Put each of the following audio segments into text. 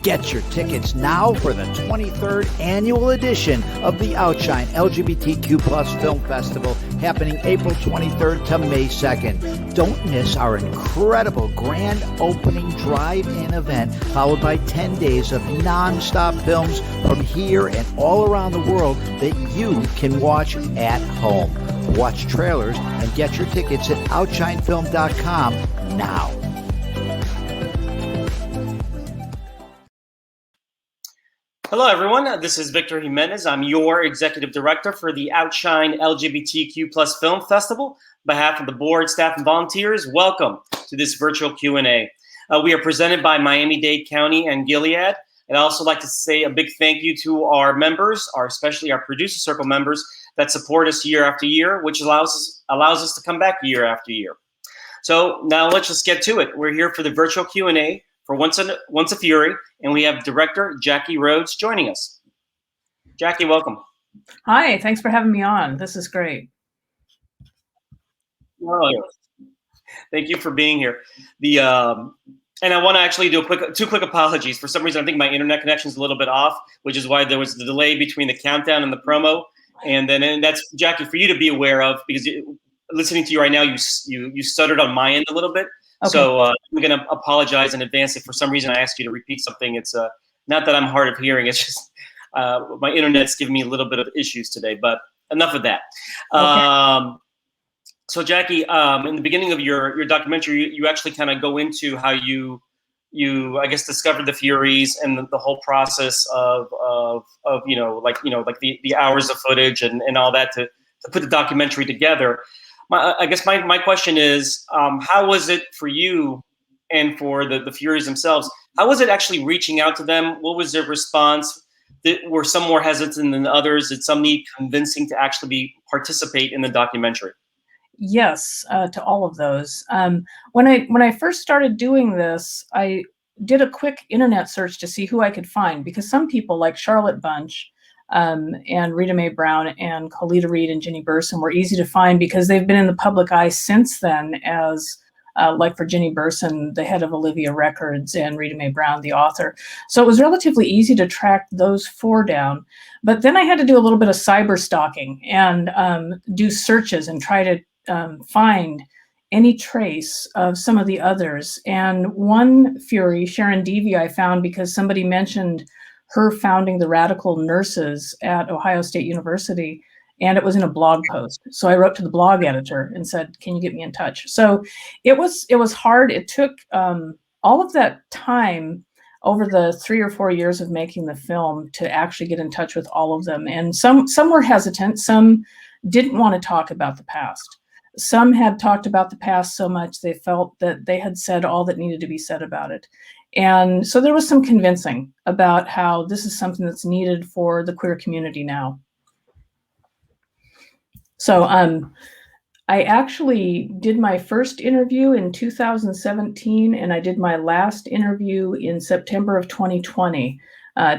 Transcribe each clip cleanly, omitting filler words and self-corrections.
Get your tickets now for the 23rd annual edition of the OUTshine LGBTQ+ Film Festival, happening April 23rd to May 2nd. Don't miss our incredible grand opening drive-in event, followed by 10 days of non-stop films from here and all around the world that you can watch at home. Watch trailers and get your tickets at OUTshineFilm.com now. Hello, everyone. This is Victor Jimenez. I'm your executive director for the OUTshine LGBTQ+ Film Festival. On behalf of the board, staff, and volunteers, welcome to this virtual Q&A. We are presented by Miami-Dade County and Gilead. I'd also like to say a big thank you to our members, especially our producer circle members that support us year after year, which allows us to come back year after year. So now let's just get to it. We're here for the virtual Q&A for Once a Fury, and we have director Jackie Rhodes joining us. Jackie, welcome. Hi, thanks for having me on. This is great. Oh, thank you for being here. And I want to actually do two quick apologies. For some reason, I think my internet connection is a little bit off, which is why there was the delay between the countdown and the promo. And that's, Jackie, for you to be aware of, because listening to you right now, you stuttered on my end a little bit. Okay. So I'm going to apologize in advance if for some reason I asked you to repeat something. It's not that I'm hard of hearing. It's just my internet's giving me a little bit of issues today. But enough of that. Okay. So Jackie, in the beginning of your documentary, you actually kind of go into how you I guess discovered the Furies and the whole process of the hours of footage and all that to put the documentary together. I guess my question is, how was it for you and for the Furies themselves? How was it actually reaching out to them? What was their response? Were some more hesitant than others? Did some need convincing to actually participate in the documentary? Yes, to all of those. When I first started doing this, I did a quick internet search to see who I could find, because some people like Charlotte Bunch and Rita Mae Brown and Colita Reed and Ginny Burson were easy to find because they've been in the public eye since then as, like for Ginny Burson, the head of Olivia Records, and Rita Mae Brown, the author. So it was relatively easy to track those four down. But then I had to do a little bit of cyber stalking and do searches and try to find any trace of some of the others. And one Fury, Sharon Deavy, I found because somebody mentioned her founding the Radical Nurses at Ohio State University, and it was in a blog post. So I wrote to the blog editor and said, can you get me in touch? So it was hard. It took all of that time over the 3 or 4 years of making the film to actually get in touch with all of them. And some were hesitant. Some didn't want to talk about the past. Some had talked about the past so much they felt that they had said all that needed to be said about it. And so there was some convincing about how this is something that's needed for the queer community now. So I actually did my first interview in 2017, and I did my last interview in September of 2020,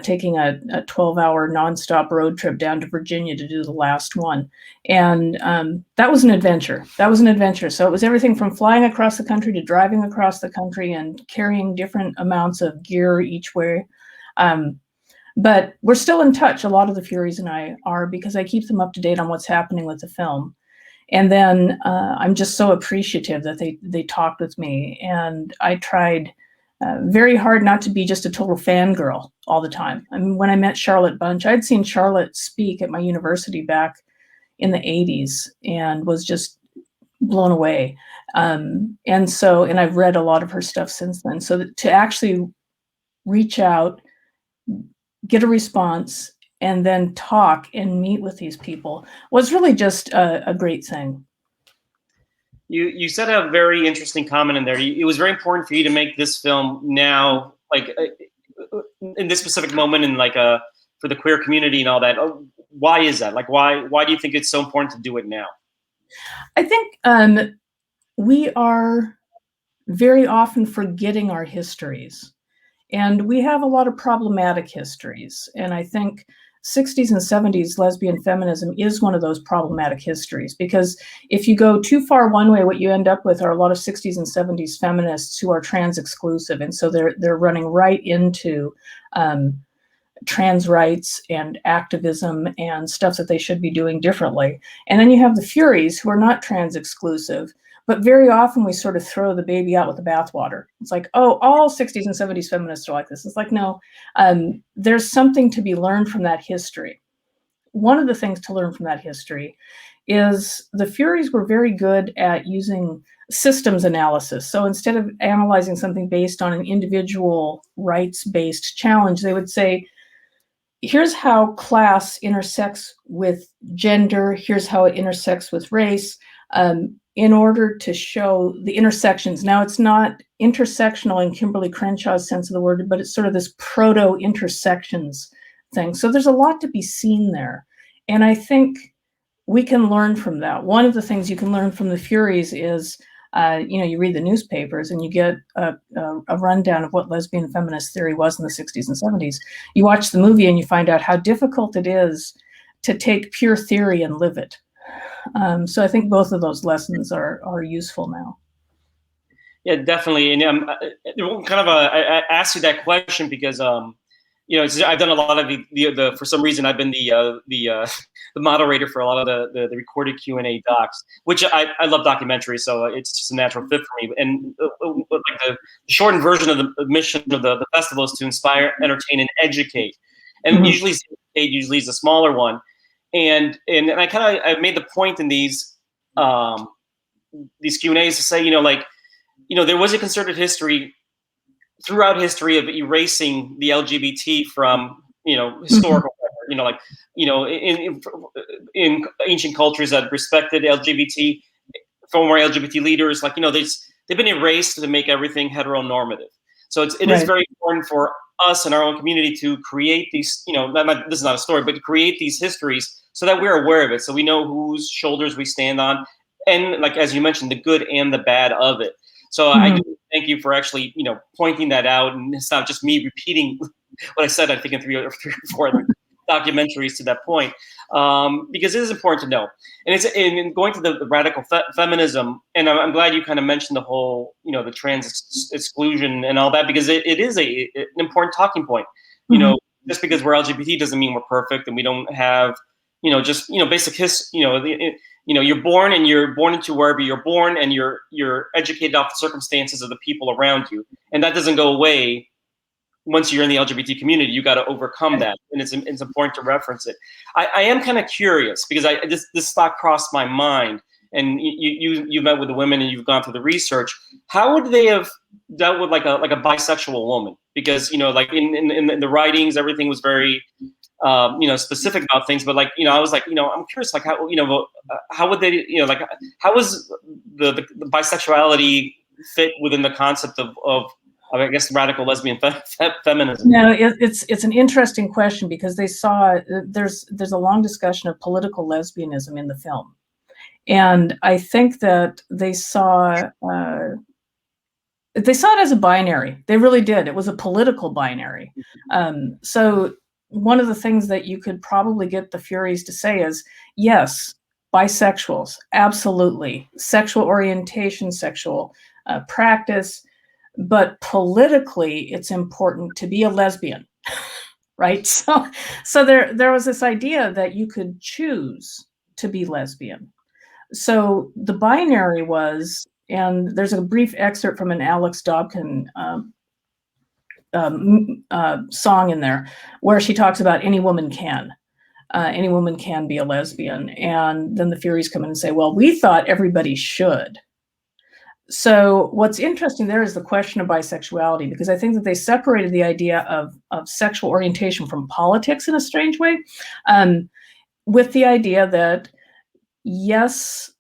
taking a 12-hour nonstop road trip down to Virginia to do the last one. And that was an adventure. So it was everything from flying across the country to driving across the country and carrying different amounts of gear each way. But we're still in touch. A lot of the Furies and I are, because I keep them up to date on what's happening with the film. And then I'm just so appreciative that they talked with me. And I tried very hard not to be just a total fangirl all the time. I mean, when I met Charlotte Bunch, I'd seen Charlotte speak at my university back in the 80s and was just blown away. And I've read a lot of her stuff since then. So to actually reach out, get a response, and then talk and meet with these people was really just a great thing. You said a very interesting comment in there. It was very important for you to make this film now, like in this specific moment, and like for the queer community and all that. Why is that? Like, why do you think it's so important to do it now? I think we are very often forgetting our histories, and we have a lot of problematic histories. And I think 60s and 70s lesbian feminism is one of those problematic histories, because if you go too far one way, what you end up with are a lot of 60s and 70s feminists who are trans exclusive, and so they're running right into trans rights and activism and stuff that they should be doing differently. And then you have the Furies, who are not trans exclusive, but very often we sort of throw the baby out with the bathwater. It's like, oh, all 60s and 70s feminists are like this. It's like, no, there's something to be learned from that history. One of the things to learn from that history is the Furies were very good at using systems analysis. So instead of analyzing something based on an individual rights-based challenge, they would say, here's how class intersects with gender, here's how it intersects with race, in order to show the intersections. Now, it's not intersectional in Kimberly Crenshaw's sense of the word, but it's sort of this proto-intersections thing. So there's a lot to be seen there. And I think we can learn from that. One of the things you can learn from the Furies is, you read the newspapers and you get a rundown of what lesbian feminist theory was in the 60s and 70s. You watch the movie and you find out how difficult it is to take pure theory and live it. So I think both of those lessons are useful now. Yeah, definitely. And I asked you that question because I've done a lot of the for some reason I've been the moderator for a lot of the recorded Q&A docs, which I love documentaries, so it's just a natural fit for me. And like the shortened version of the mission of the festival is to inspire, entertain, and educate. And usually is a smaller one. And I made the point in these Q&As to say, there was a concerted history throughout history of erasing the LGBT from, historical, in ancient cultures that respected LGBT, former LGBT leaders, they've been erased to make everything heteronormative. So it is very important for us in our own community to create these, this is not a story, but to create these histories so that we're aware of it, so we know whose shoulders we stand on, and as you mentioned, the good and the bad of it. So I do thank you for actually, pointing that out, and it's not just me repeating what I said, I think in three or four other documentaries to that point, because it is important to know. And it's in going to the radical feminism, and I'm glad you kind of mentioned the whole, the trans exclusion and all that, because it is an important talking point. Just because we're LGBT doesn't mean we're perfect, and we don't have, basic history. You're born into wherever you're born, and you're educated off the circumstances of the people around you, and that doesn't go away once you're in the LGBT community. You got to overcome that, and it's important to reference it. I am kind of curious, because this thought crossed my mind, and you met with the women and you've gone through the research. How would they have dealt with like a bisexual woman? Because in the writings, everything was very specific about things, but I was I'm curious, how would they, how was the bisexuality fit within the concept of I guess radical lesbian feminism? No, it's an interesting question, because they saw there's a long discussion of political lesbianism in the film, and I think that they saw it as a binary. They really did. It was a political binary. So one of the things that you could probably get the Furies to say is, yes, bisexuals, absolutely, sexual orientation, sexual practice, but politically, it's important to be a lesbian, right? So there was this idea that you could choose to be lesbian. So the binary was, and there's a brief excerpt from an Alex Dobkin song in there where she talks about any woman can be a lesbian. And then the Furies come in and say, well, we thought everybody should. So what's interesting there is the question of bisexuality, because I think that they separated the idea of sexual orientation from politics in a strange way, with the idea that, yes,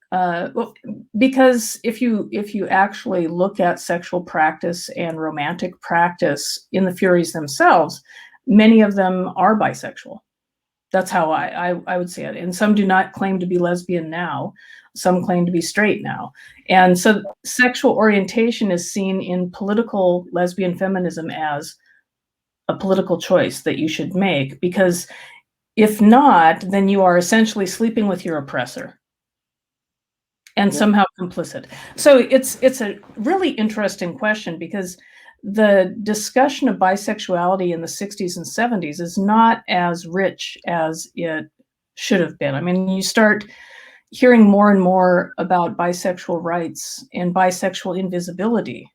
because if you actually look at sexual practice and romantic practice in the Furies themselves, many of them are bisexual. That's how I would say it. And some do not claim to be lesbian now. Some claim to be straight now. And so sexual orientation is seen in political lesbian feminism as a political choice that you should make, because If not, then you are essentially sleeping with your oppressor and somehow complicit. So it's a really interesting question, because the discussion of bisexuality in the 60s and 70s is not as rich as it should have been. I mean, you start hearing more and more about bisexual rights and bisexual invisibility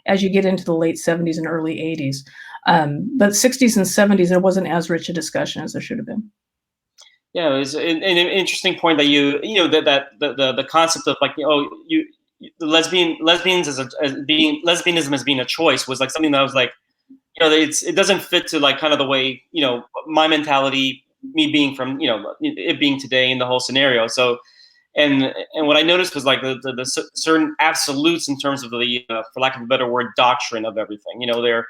as you get into the late 70s and early 80s. But 60s and 70s, there wasn't as rich a discussion as there should have been. Yeah, it was an interesting point that the concept of like, the lesbians as being lesbianism as being a choice was like something that was like, it doesn't fit to like kind of the way, my mentality, me being from, it being today in the whole scenario. So, and what I noticed was like the certain absolutes in terms of the, for lack of a better word, doctrine of everything, their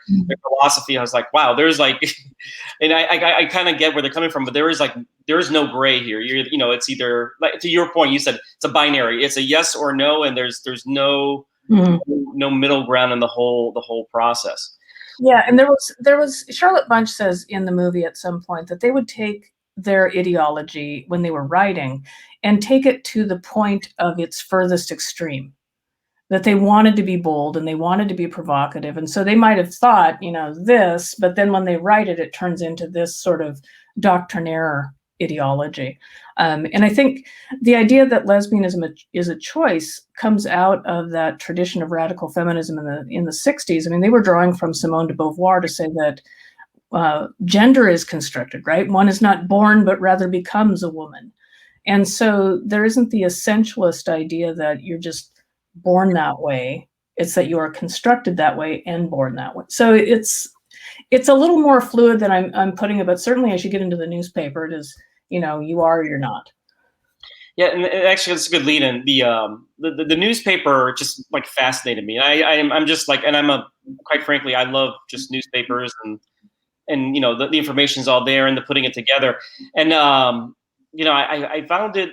philosophy. I was like, wow, there's like, and I kind of get where they're coming from, but there is no gray here. It's either, like to your point, you said it's a binary. It's a yes or no, and there's no no middle ground in the whole process. Yeah, and there was Charlotte Bunch says in the movie at some point that they would take their ideology when they were writing and take it to the point of its furthest extreme. That they wanted to be bold and they wanted to be provocative. And so they might have thought, this, but then when they write it, it turns into this sort of doctrinaire ideology. And I think the idea that lesbianism is a choice comes out of that tradition of radical feminism in the 60s. I mean, they were drawing from Simone de Beauvoir to say that gender is constructed, right? One is not born, but rather becomes a woman. And so there isn't the essentialist idea that you're just born that way. It's that you are constructed that way and born that way. So it's a little more fluid than I'm putting it, but certainly as you get into the newspaper, it is, you are or you're not. Yeah, and actually, it's a good lead in. The newspaper just like fascinated me. I'm just like, and quite frankly, I love just newspapers and the information's all there and the putting it together. And I found it.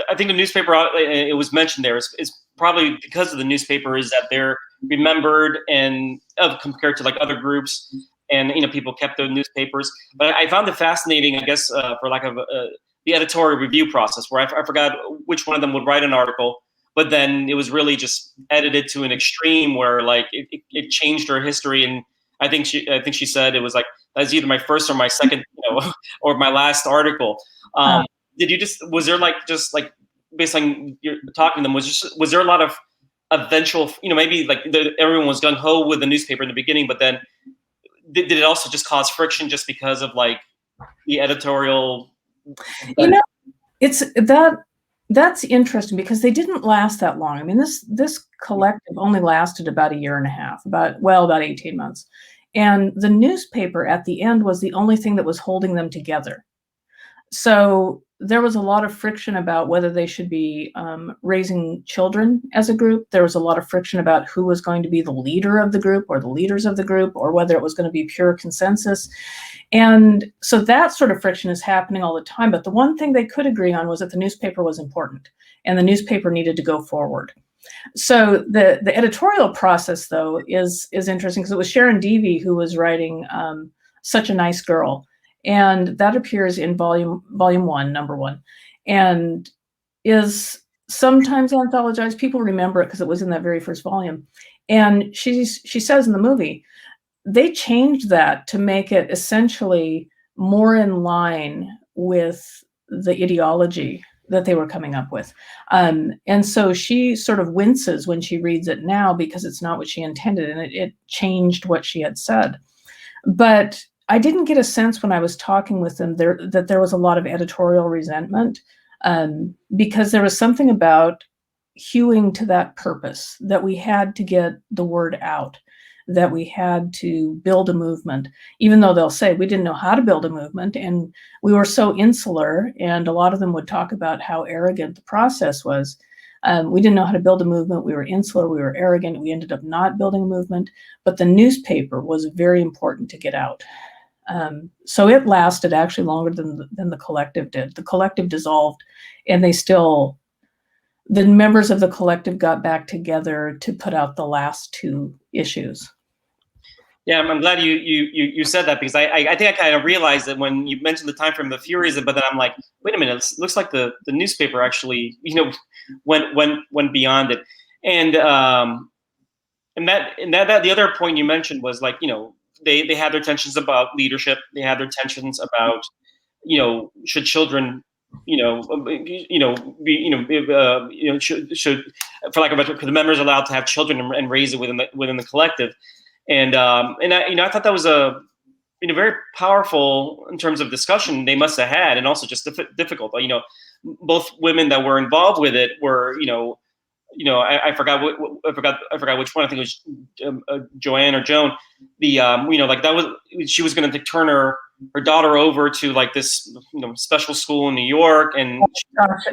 I think the newspaper, it was mentioned there, is probably because of the newspaper, is that they're remembered and compared to like other groups, and people kept the newspapers. But I found it fascinating, I guess, for lack of the editorial review process, where I forgot which one of them would write an article, but then it was really just edited to an extreme where like it changed her history. And I think she said it was like, that's either my first or my second, or my last article. Was there like, just like based on your talking to them, was there a lot of eventual, maybe like everyone was gung ho with the newspaper in the beginning, but then did it also just cause friction just because of like the editorial? It's that's interesting because they didn't last that long. I mean, this collective only lasted about a year and a half, about 18 months. And the newspaper at the end was the only thing that was holding them together. So there was a lot of friction about whether they should be raising children as a group. There was a lot of friction about who was going to be the leader of the group or the leaders of the group, or whether it was going to be pure consensus. And so that sort of friction is happening all the time. But the one thing they could agree on was that the newspaper was important and the newspaper needed to go forward. So the editorial process, though, is interesting because it was Sharon Deavy who was writing Such a Nice Girl. And that appears in volume 1, number 1, and is sometimes anthologized. People remember it because it was in that very first volume. And she says in the movie, they changed that to make it essentially more in line with the ideology that they were coming up with. And so she sort of winces when she reads it now because it's not what she intended, and it changed what she had said. But I didn't get a sense when I was talking with them that there was a lot of editorial resentment, because there was something about hewing to that purpose, that we had to get the word out, that we had to build a movement, even though they'll say we didn't know how to build a movement and we were so insular, and a lot of them would talk about how arrogant the process was. We didn't know how to build a movement. We were insular. We were arrogant. We ended up not building a movement. But the newspaper was very important to get out. So it lasted actually longer than the collective did. The collective dissolved, and the members of the collective got back together to put out the last 2 issues. Yeah, I'm glad you said that, because I think I kind of realized that when you mentioned the time frame of the Furies, but then I'm like, wait a minute, it looks like the newspaper actually, went beyond it. And that the other point you mentioned was like, they had their tensions about leadership, they had their tensions about, should children, should, for lack of a better, the members allowed to have children and raise it within the collective. And I thought that was a, very powerful in terms of discussion they must have had, and also just difficult. Both women that were involved with it were, I forgot I forgot which one. I think it was Joanne or Joan. Like that was, she was going to turn her daughter over to like this, special school in New York, and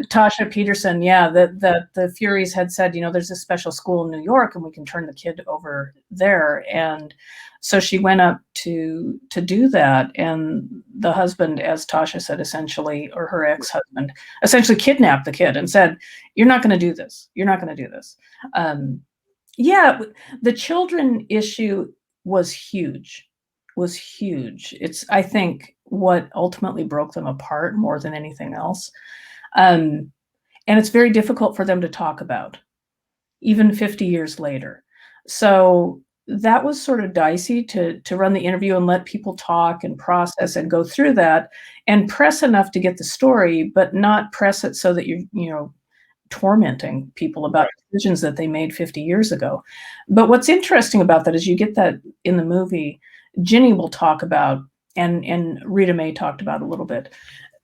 Tasha Peterson, yeah, the Furies had said, there's a special school in New York and we can turn the kid over there. And so she went up to do that. And the husband, as Tasha said, essentially, or her ex-husband, essentially kidnapped the kid and said, you're not going to do this. You're not going to do this. Yeah, the children issue was huge. It's, I think, what ultimately broke them apart more than anything else. And it's very difficult for them to talk about, even 50 years later. So that was sort of dicey to run the interview and let people talk and process and go through that and press enough to get the story, but not press it so that you're tormenting people about decisions that they made 50 years ago. But what's interesting about that is you get that in the movie. Ginny will talk about, and Rita May talked about a little bit,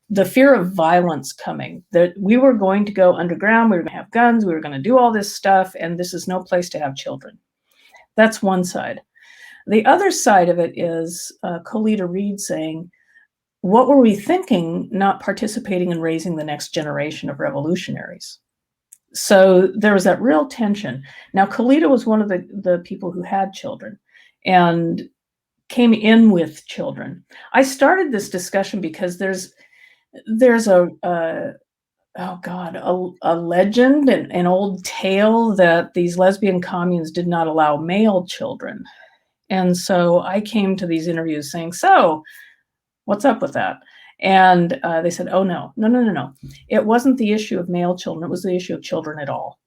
the fear of violence coming, that we were going to go underground, we were going to have guns, we were going to do all this stuff, and this is no place to have children. That's one side. The other side of it is Colita Reed saying, what were we thinking not participating in raising the next generation of revolutionaries? So there was that real tension. Now, Colita was one of the people who had children and came in with children. I started this discussion because there's a legend, an old tale that these lesbian communes did not allow male children. And so I came to these interviews saying, so what's up with that? And they said, oh, no. It wasn't the issue of male children. It was the issue of children at all.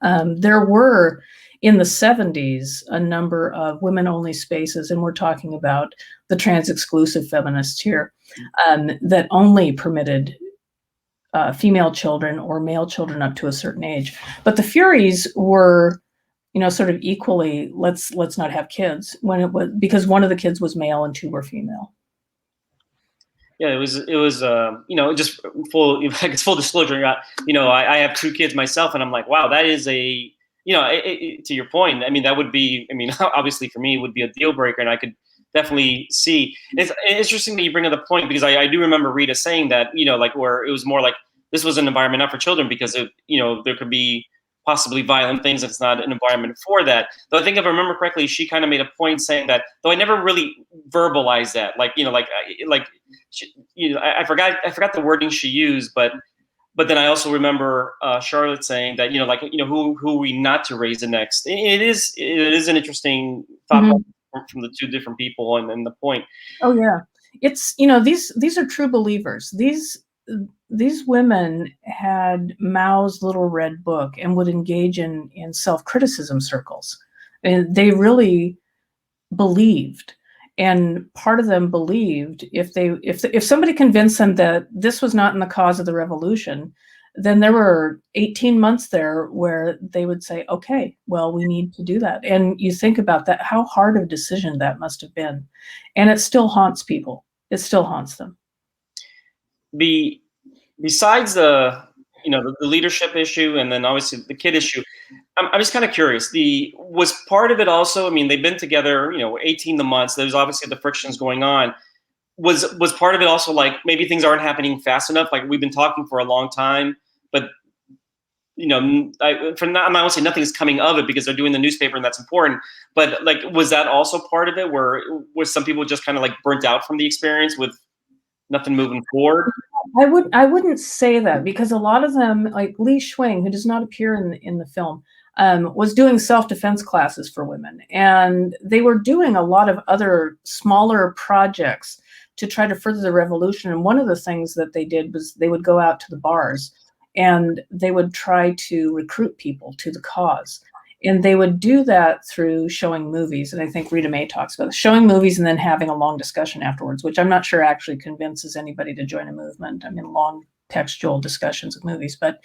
There were, in the 70s, a number of women-only spaces, and we're talking about the trans-exclusive feminists here, that only permitted female children or male children up to a certain age. But the Furies were, sort of equally, let's not have kids, when it was, because one of the kids was male and two were female. Yeah, it was just full disclosure. I have two kids myself, and I'm like, wow, that is a, to your point. I mean, that would be, obviously for me, it would be a deal breaker, and I could definitely see. It's interesting that you bring up the point, because I do remember Rita saying that, like where it was more like this was an environment not for children, because there could be possibly violent things, and it's not an environment for that. Though I think if I remember correctly, she kind of made a point saying that, though I never really verbalized that, I forgot the wording she used, but then I also remember Charlotte saying that, who are we not to raise the next? It is an interesting thought from the two different people and the point. Oh yeah, it's these are true believers. These women had Mao's little red book and would engage in self-criticism circles, and they really believed. And part of them believed if somebody convinced them that this was not in the cause of the revolution, then there were 18 months there where they would say, okay, well, we need to do that. And you think about that, how hard of a decision that must have been. And it still haunts people. It still haunts them. Besides the leadership issue, and then obviously the kid issue, I'm just kind of curious. Was part of it also? I mean, they've been together, 18 months. There's obviously the frictions going on. Was part of it also like maybe things aren't happening fast enough? Like we've been talking for a long time, but I'm not going to say nothing is coming of it because they're doing the newspaper and that's important. But like, was that also part of it? Where was some people just kind of like burnt out from the experience with nothing moving forward? I wouldn't say that, because a lot of them, like Lee Schwing, who does not appear in the film, was doing self-defense classes for women. And they were doing a lot of other smaller projects to try to further the revolution. And one of the things that they did was they would go out to the bars and they would try to recruit people to the cause. And they would do that through showing movies. And I think Rita May talks about it, showing movies and then having a long discussion afterwards, which I'm not sure actually convinces anybody to join a movement. I mean, long textual discussions of movies. But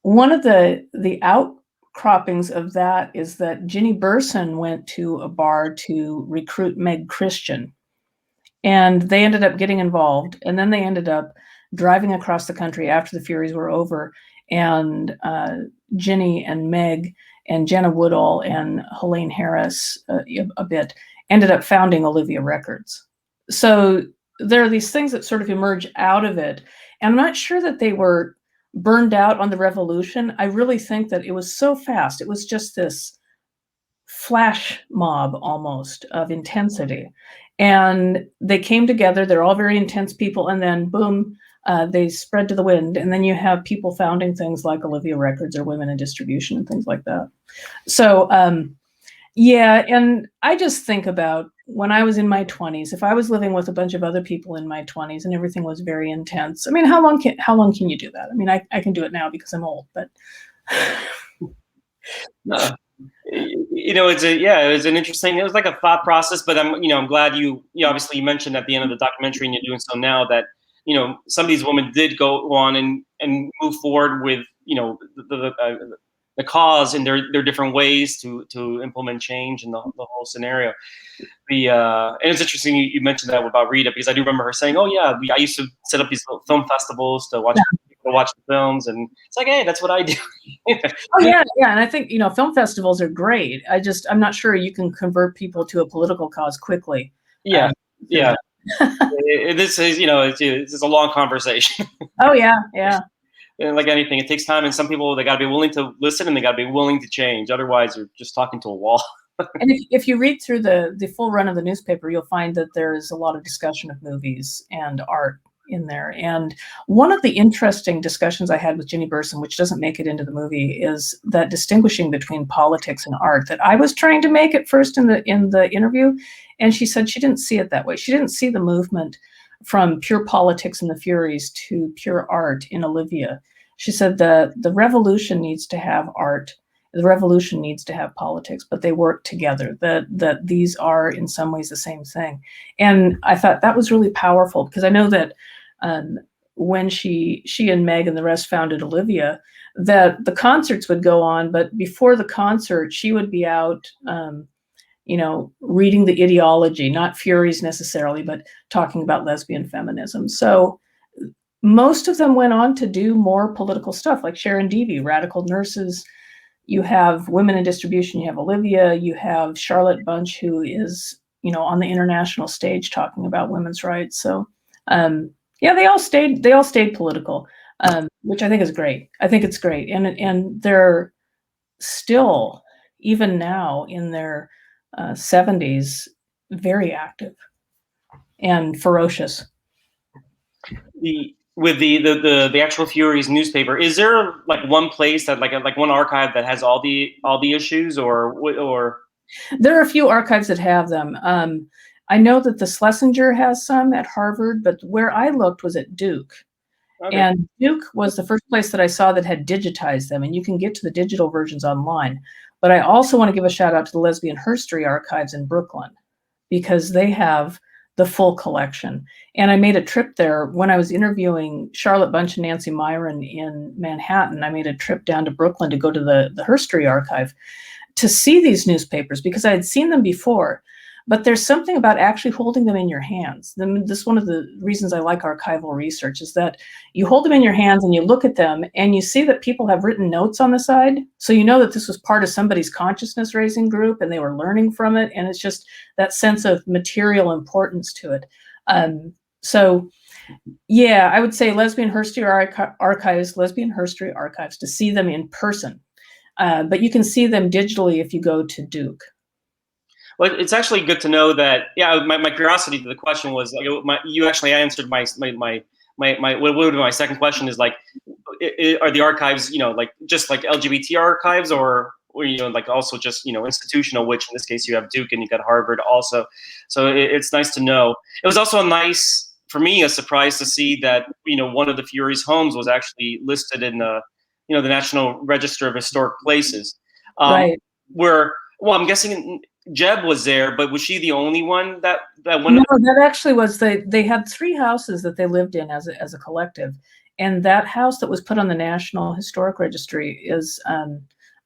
one of the outcroppings of that is that Ginny Burson went to a bar to recruit Meg Christian. And they ended up getting involved. And then they ended up driving across the country after the Furies were over. And Ginny and Meg and Jenna Woodall and Helene Harris a bit ended up founding Olivia Records. So there are these things that sort of emerge out of it. And I'm not sure that they were burned out on the revolution. I really think that it was so fast. It was just this flash mob almost of intensity. And they came together. They're all very intense people. And then boom, they spread to the wind. And then you have people founding things like Olivia Records or Women in Distribution and things like that. So yeah, and I just think about when I was in my 20s, if I was living with a bunch of other people in my 20s and everything was very intense, I mean, how long can you do that? I mean, I can do it now because I'm old, but No. It was an interesting, it was like a thought process, but I'm glad you obviously you mentioned at the end of the documentary, and you're doing so now, that, some of these women did go on and move forward with, the cause in their different ways to implement change in the whole scenario. And it's interesting you mentioned that about Rita, because I do remember her saying, "Oh yeah, I used to set up these little film festivals to watch the films," and it's like, hey, that's what I do. Oh yeah, and I think film festivals are great. I'm not sure you can convert people to a political cause quickly. Yeah. This is it's a long conversation. Oh yeah. And like anything, it takes time, and some people, they got to be willing to listen and they got to be willing to change. Otherwise, you're just talking to a wall. And if you read through the full run of the newspaper, you'll find that there is a lot of discussion of movies and art in there. And one of the interesting discussions I had with Ginny Burson, which doesn't make it into the movie, is that distinguishing between politics and art that I was trying to make at first in the interview. And she said she didn't see it that way. She didn't see the movement from pure politics in the Furies to pure art in Olivia. She said the revolution needs to have art. The revolution needs to have politics, but they work together, that these are in some ways the same thing. And I thought that was really powerful, because I know that when she and Meg and the rest founded Olivia, that the concerts would go on, but before the concert, she would be out, reading the ideology, not Furies necessarily, but talking about lesbian feminism. So most of them went on to do more political stuff, like Sharon Deavy, Radical Nurses. You have Women in Distribution, you have Olivia, you have Charlotte Bunch, who is, on the international stage talking about women's rights. So, they all stayed political, which I think is great. I think it's great. And they're still, even now in their 70s, very active and ferocious. With the actual Furies newspaper, is there like one place that like one archive that has all the issues, or there are a few archives that have them. I know that the Schlesinger has some at Harvard, but where I looked was at Duke. Okay. And Duke was the first place that I saw that had digitized them, and you can get to the digital versions online. But I also want to give a shout out to the Lesbian History Archives in Brooklyn, because they have the full collection. And I made a trip there when I was interviewing Charlotte Bunch and Nancy Myron in Manhattan. I made a trip down to Brooklyn to go to the History Archive to see these newspapers, because I had seen them before. But there's something about actually holding them in your hands. This is one of the reasons I like archival research, is that you hold them in your hands and you look at them and you see that people have written notes on the side. So you know that this was part of somebody's consciousness raising group and they were learning from it. And it's just that sense of material importance to it. So yeah, I would say Lesbian History Archives to see them in person. But you can see them digitally if you go to Duke. Well, it's actually good to know that. Yeah, my curiosity to the question was, you actually answered my what would be my second question is like, are the archives, like just like LGBT archives, or like also just institutional, which in this case you have Duke and you got Harvard also. So it's nice to know. It was also for me a surprise to see that one of the Furies' homes was actually listed in the the National Register of Historic Places. Right. I'm guessing Jeb was there, but was she the only one that went? No, that actually was they had 3 houses that they lived in as a collective, and that house that was put on the National Historic Registry is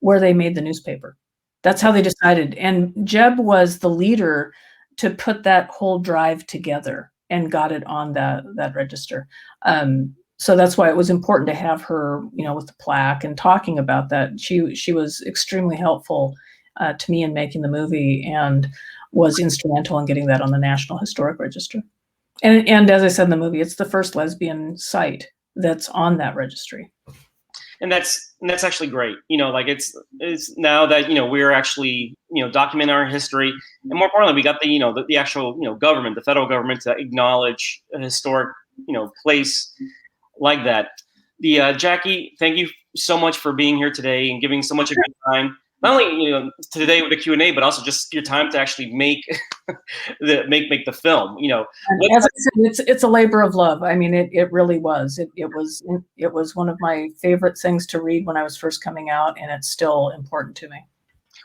where they made the newspaper. That's how they decided. And Jeb was the leader to put that whole drive together and got it on that register. So that's why it was important to have her, with the plaque and talking about that. She was extremely helpful to me in making the movie and was instrumental in getting that on the National Historic Register. And as I said in the movie, it's the first lesbian site that's on that registry. And that's actually great. Like it's now that we're actually documenting our history, and more importantly, we got the actual government, the federal government, to acknowledge a historic place like that. Jackie, thank you so much for being here today and giving so much of your time. Not only today with the Q&A, but also just your time to actually make the film. As I said, it's a labor of love. I mean, it really was. It was one of my favorite things to read when I was first coming out, and it's still important to me.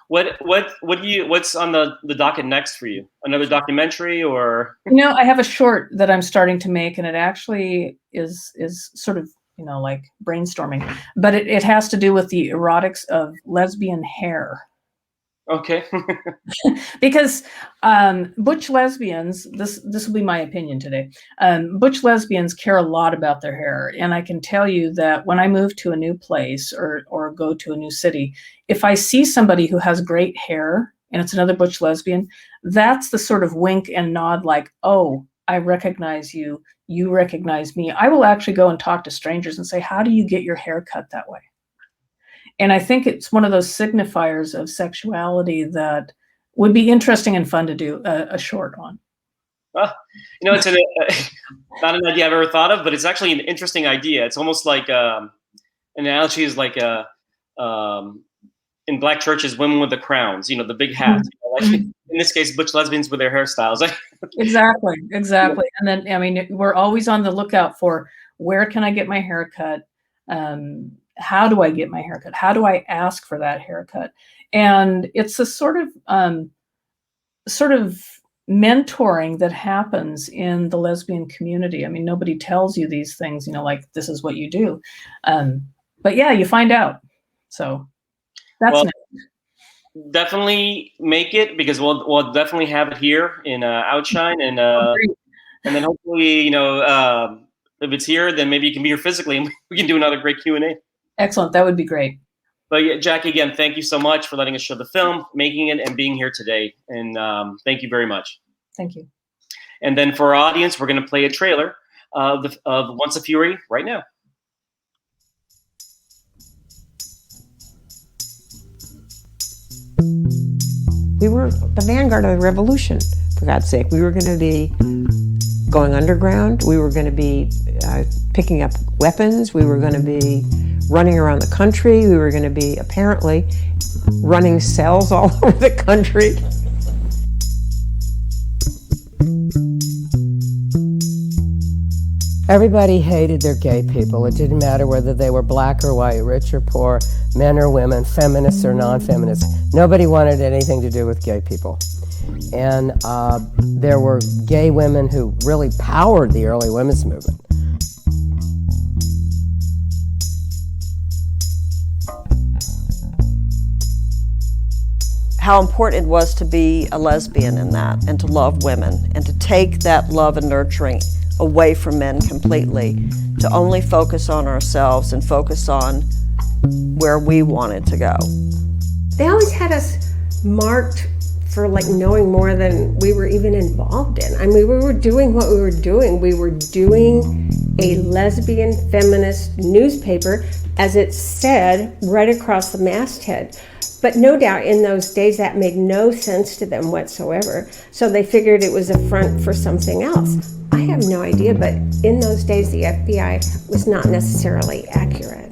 What's on the docket next for you? Another documentary, or? I have a short that I'm starting to make, and it actually is sort of like brainstorming, but it has to do with the erotics of lesbian hair. Okay. Because butch lesbians, this will be my opinion today. Butch lesbians care a lot about their hair, and I can tell you that when I move to a new place or go to a new city, if I see somebody who has great hair and it's another butch lesbian, that's the sort of wink and nod, like, oh, I recognize you, you recognize me. I will actually go and talk to strangers and say, how do you get your hair cut that way? And I think it's one of those signifiers of sexuality that would be interesting and fun to do a short on. Well, it's not an idea I've ever thought of, but it's actually an interesting idea. It's almost like an analogy is like in Black churches, women with the crowns, the big hats. Like in this case, butch lesbians with their hairstyles. Exactly. And then, I mean, we're always on the lookout for, where can I get my hair cut? How do I get my haircut? How do I ask for that haircut? And it's a sort of mentoring that happens in the lesbian community. I mean, nobody tells you these things, like, this is what you do. But yeah, you find out. So that's next. Definitely make it, because we'll definitely have it here in OUTshine, and then hopefully, if it's here, then maybe you can be here physically and we can do another great Q&A. Excellent. That would be great. But yeah, Jackie, again, thank you so much for letting us show the film, making it, and being here today. And thank you very much. Thank you. And then for our audience, we're going to play a trailer of Once a Fury right now. We were the vanguard of the revolution, for God's sake. We were going to be going underground. We were going to be picking up weapons. We were going to be running around the country. We were going to be apparently running cells all over the country. Everybody hated their gay people. It didn't matter whether they were black or white, rich or poor, men or women, feminists or non-feminists. Nobody wanted anything to do with gay people. And there were gay women who really powered the early women's movement. How important it was to be a lesbian in that, and to love women, and to take that love and nurturing away from men completely, to only focus on ourselves and focus on where we wanted to go. They always had us marked for like knowing more than we were even involved in. I mean, we were doing what we were doing. We were doing a lesbian feminist newspaper, as it said, right across the masthead. But no doubt in those days that made no sense to them whatsoever. So they figured it was a front for something else. I have no idea, but in those days, the FBI was not necessarily accurate.